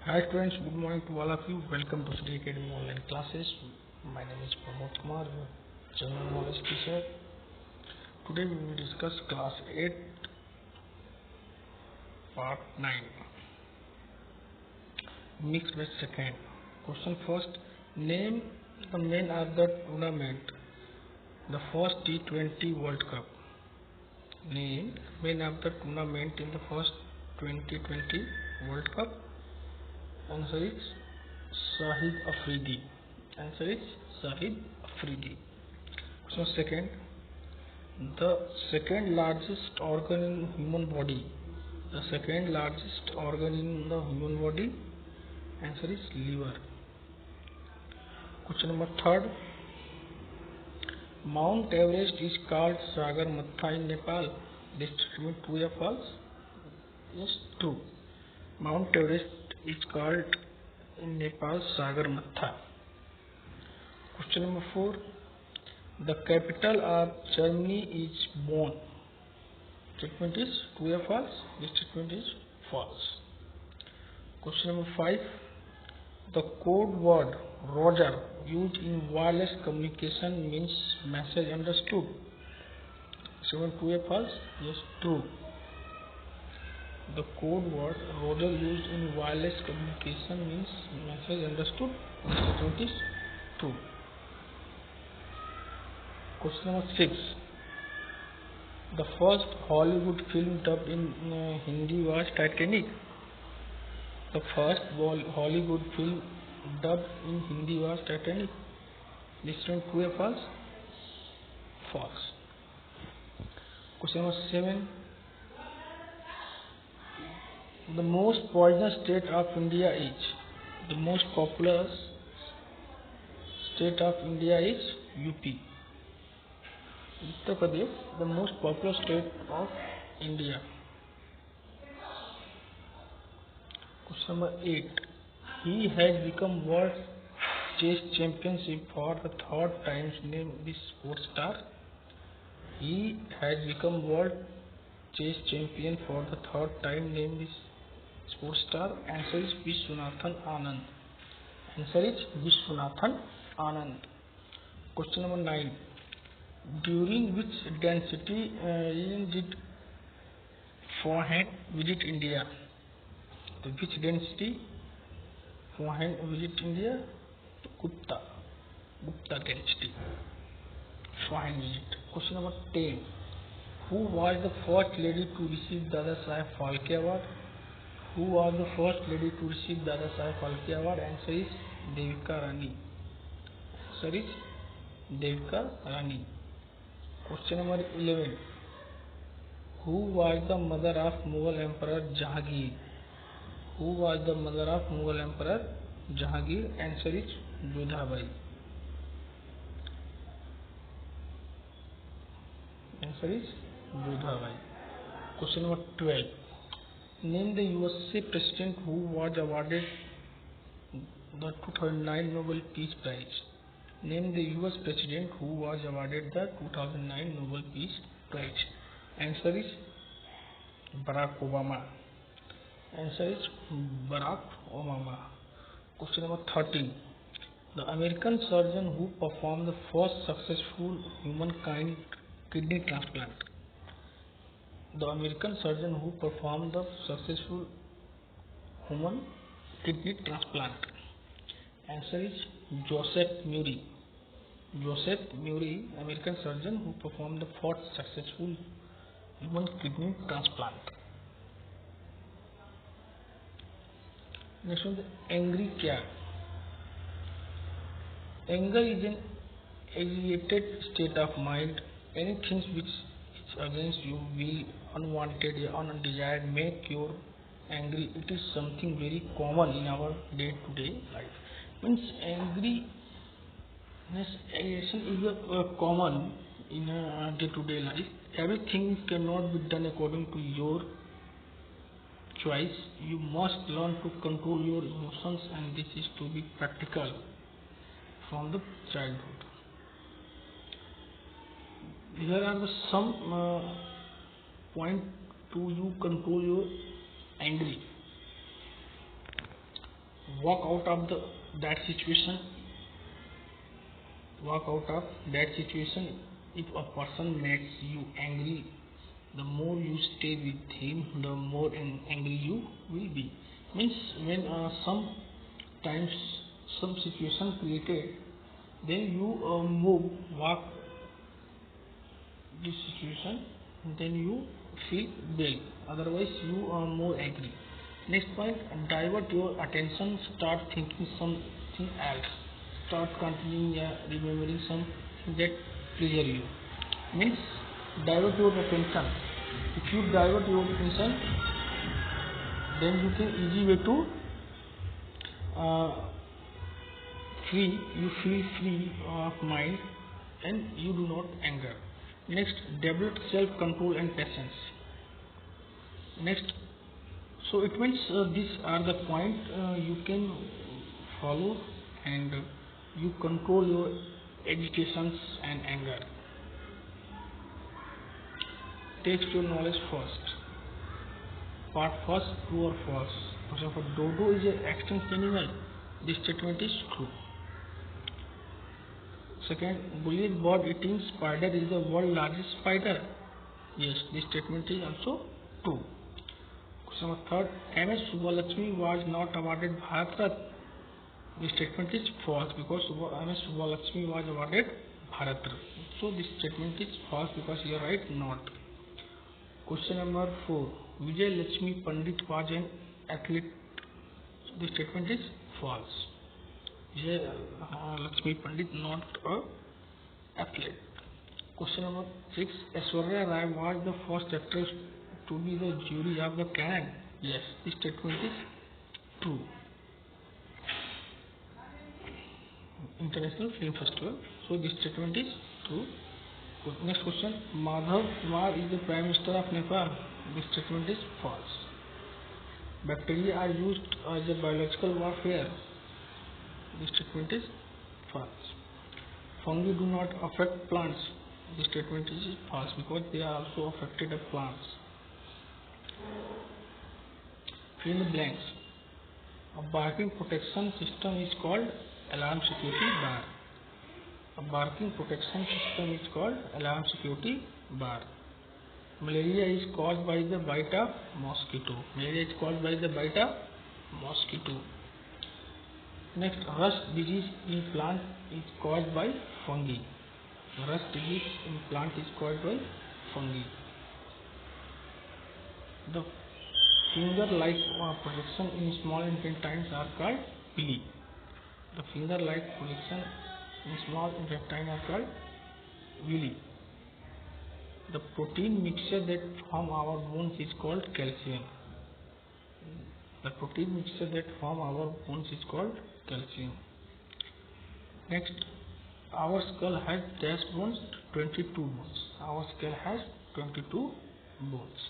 Hi friends, good morning to all of you. Welcome to Study Academy online classes. My name is Pramod Kumar, your general knowledge teacher. Today we will discuss class 8 part 9 mixed match second. Question first, name the men of the tournament, the first T20 World Cup. Name men of the tournament in the first 2020 World Cup. Answer is Shahid Afridi. Answer is Shahid Afridi. So second, the second largest organ in human body. The second largest organ in the human body. Answer is liver. Question number third. Mount Everest is called Sagar Matha in Nepal. This statement true or false? Yes, true. Mount Everest is called in Nepal Sagar Matha. Question number 4. The capital of Germany is Bonn. Statement is true or false? This statement is false. Question number 5. The code word Roger used in wireless communication means message understood. Statement true or false? Yes, true. The code word Roger used in wireless communication means message understood. This statement is true. Question number 6. The first Hollywood film dubbed in Hindi was Titanic. The first Hollywood film dubbed in Hindi was Titanic. This is true or false? False. Question number 7. The most poisonous state of India is. The most populous state of India is UP. Uttar Pradesh, the most popular state of India. Question number 8. He has become world chess championship for the third time. Name this sports star. He has become world chess champion for the third time. Name this sports star. Answer is Vishwanathan Anand. Answer is Vishwanathan Anand. Question number 9. During which density did Forehand visit India? Which density Forehand visit India? Gupta density. Forehand visit. Question number 10. Who was the first lady to receive Dada Saheb Phalke Award? Who was the first lady to receive Dada Saheb Phalke Award? Answer is Devika Rani. Answer is Devika Rani. Question number 11. Who was the mother of Mughal Emperor Jahangir? Who was the mother of Mughal Emperor Jahangir? Answer is Jodhabai. Answer is Jodhabai. Question number 12. Name the USA president who was awarded the 2009 Nobel Peace Prize. Name the US president who was awarded the 2009 Nobel Peace Prize. Answer is Barack Obama. Answer is Barack Obama. Question number 13. The American surgeon who performed the first successful humankind kidney transplant. The American surgeon who performed the successful human kidney transplant. Answer is Joseph Murray. Joseph Murray, American surgeon who performed the first successful human kidney transplant. Next one, the angry cat. Anger is an agitated state of mind. Anything which is against your will, unwanted or undesired, make you angry. It is something very common in our day-to-day life. Means angry aggression is common in a day-to-day life. Everything cannot be done according to your choice. You must learn to control your emotions, and this is to be practical from the childhood. Here are some point to you control your angry. walk out of that situation. Walk out of that situation. If a person makes you angry, the more you stay with him, the more angry you will be. Means when sometimes some situation created, then you walk this situation, then you feel well. Otherwise, you are more angry. Next point, divert your attention, start thinking something else. Start continuing remembering something that pleasure you. Means divert your attention. If you divert your attention, then you can easy way to you feel free of mind and you do not anger. Next, develop self-control and patience. Next, so it means these are the points you can follow and you control your agitations and anger. Test your knowledge first. Part first, true or false. For example, dodo is an extinct animal. This statement is true. Second, bullied bird eating spider is the world's largest spider. Yes, this statement is also true. Question number third, MS Subbulakshmi was not awarded Bharat Ratna. This statement is false because MS Subbulakshmi was awarded Bharat Ratna. So this statement is false because you are right, not. Question number 4, Vijay Lakshmi Pandit was an athlete. This statement is false. Vijay Lakshmi Pandit not a athlete. Question number 6, Aishwarya Rai was the first actress to be the jury of the Cannes. Yes, this statement is true. International Film Festival. So this statement is true. Next question, Madhav Kumar is the Prime Minister of Nepal. This statement is false. Bacteria are used as a biological warfare. This statement is false. Fungi do not affect plants. This statement is false because they are also affected by plants. Fill in the blanks. A barking protection system is called alarm security bar. A barking protection system is called alarm security bar. Malaria is caused by the bite of mosquito. Malaria is caused by the bite of mosquito. Next, rust disease in plant is caused by fungi. Rust disease in plant is caused by fungi. The finger-like projection in small intestines are called villi. The finger-like projection in small intestine are called villi. The protein mixture that form our bones is called calcium. The protein mixture that form our bones is called calcium. Next, our skull has dash bones, 22 bones. Our skull has 22 bones.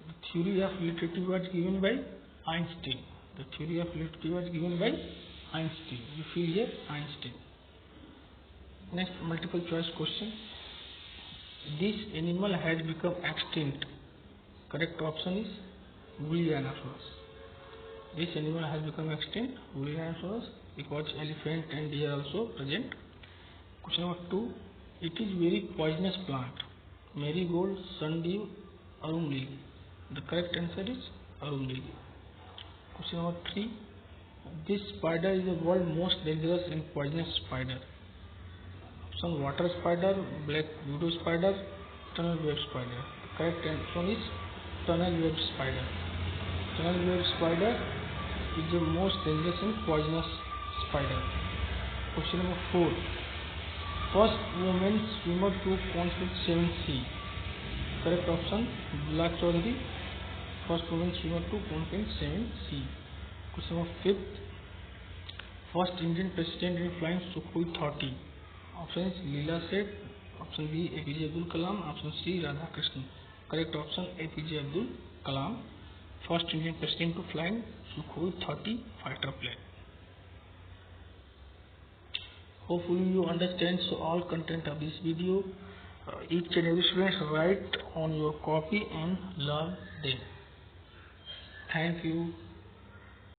The theory of relativity was given by Einstein. The theory of relativity was given by Einstein. You feel here Einstein. Next, multiple choice question. This animal has become extinct. Correct option is woolly rhinoceros. This animal has become extinct, woolly rhinoceros, because elephant and deer also present. Question number 2. It is very poisonous plant. Marigold, sundew, arum lily. The correct answer is arum lily. Question number 3. This spider is the world's most dangerous and poisonous spider. Option water spider, black widow spider, tunnel web spider. The correct answer is tunnel web spider. Tunnel web spider is the most dangerous and poisonous spider. Question number 4. First woman swimmer to conquer 7 sea. Correct option Dula Chaudhary. First woman swimmer to conquer 7 sea. Question number 5. First Indian president in flying Sukhoi 30. Option is Leela Seth. Option B APJ Abdul Kalam. Option C Radhakrishnan. Correct option APJ Abdul Kalam. First Indian president to flying Sukhoi 30 fighter plane. Hopefully you understand all content of this video. Each and every student write on your copy and learn them. Thank you.